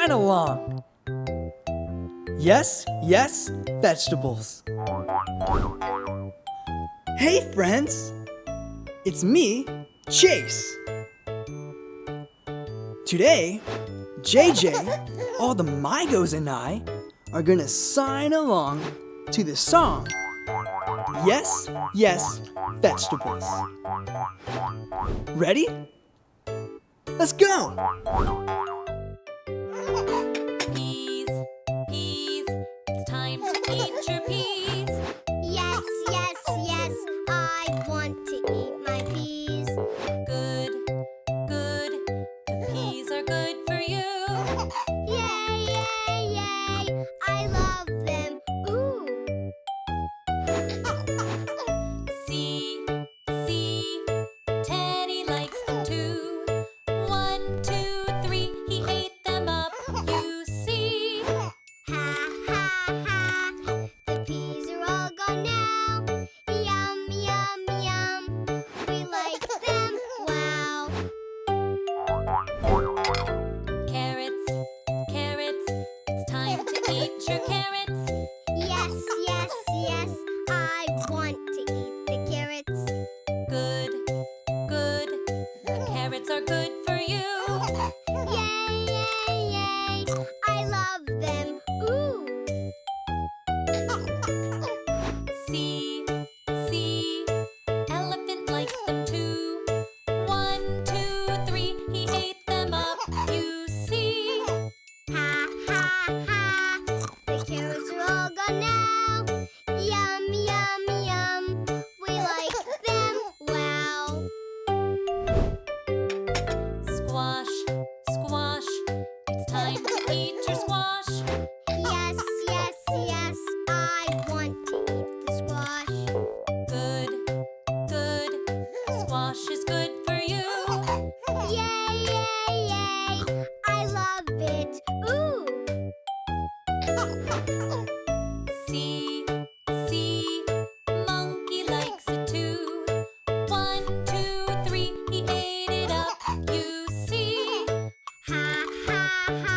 sign along. Yes, yes, vegetables. Hey friends, it's me, Chase. Today, JJ, all the MyGos and I are gonna sign along to the song, Yes, Yes, Vegetables. Ready? Let's go! Peas, peas, it's time to eat your peas. Yes, yes, yes, I want to eat my peas. Good, good, the peas are good for you. Yay, yay, yay, I love them. Ooh. See, see, Teddy likes them too. 1, 2, 3, he ate them up, you see. Ha, ha, ha, the peas are all gone now. Yum, yum, yum, we like them, wow. Carrots, carrots, it's time to eat your carrots. Yes, yes, yes, I want to eat the carrots. Good, good, the carrots are good for you. Yay, yay, yay, I love them, ooh. See, see, elephant likes them too. 1, 2, 3, he ate them up, you see. Ha, ha, ha, the carrots are all gone now. Yum, yum, yum, we like them, wow. Squash, squash, it's time to eat your squash. Yes, yes, yes, I want to eat the squash. Good, good, squash is good for you. Yay, yay, yay, I love it, ooh. See, see, monkey likes it too. 1, 2, 3, he ate it up, you see. Ha, ha, ha,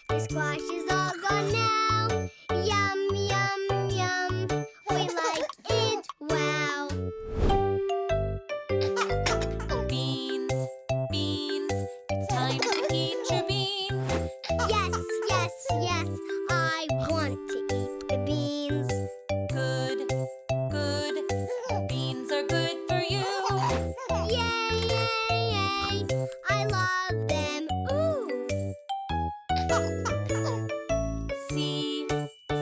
the squash is all gone now. Yum, yum, yum, we like it, wow. Beans, beans, it's time to eat your beans. Yes, yes, yes, I want to eat the beans. Good, good, beans are good for you. Yay, yay, yay, I love them, ooh. See,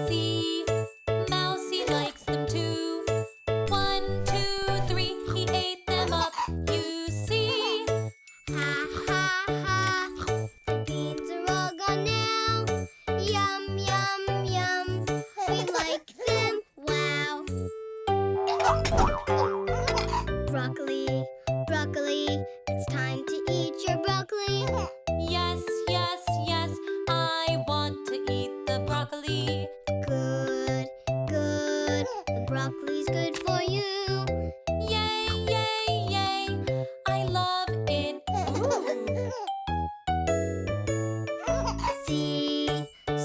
see, Mousy likes them too. 1, 2, 3, he ate them up, you see. Ha, ha, ha, the beans are all gone now. Yum, yum, yum, we like them, wow. Broccoli, broccoli, it's time to eat your broccoli. Yes, yes, yes, I want to eat the broccoli. Good, good, the broccoli's good for you. Yay, yay, yay, I love it. Ooh. See,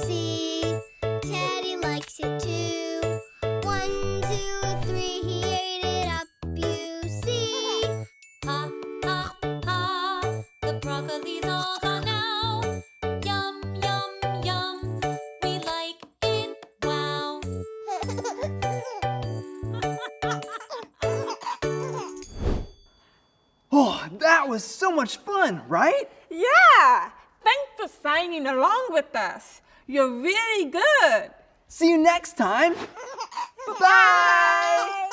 see, Teddy likes it too. 1, 2, 3, he ate it up, you see. Ha, ha, ha, the broccoli's all gone now. Yum, yum, yum, we like it, wow. Oh, that was so much fun, right? Yeah! Thanks for signing along with us. You're really good. See you next time. Bye-bye.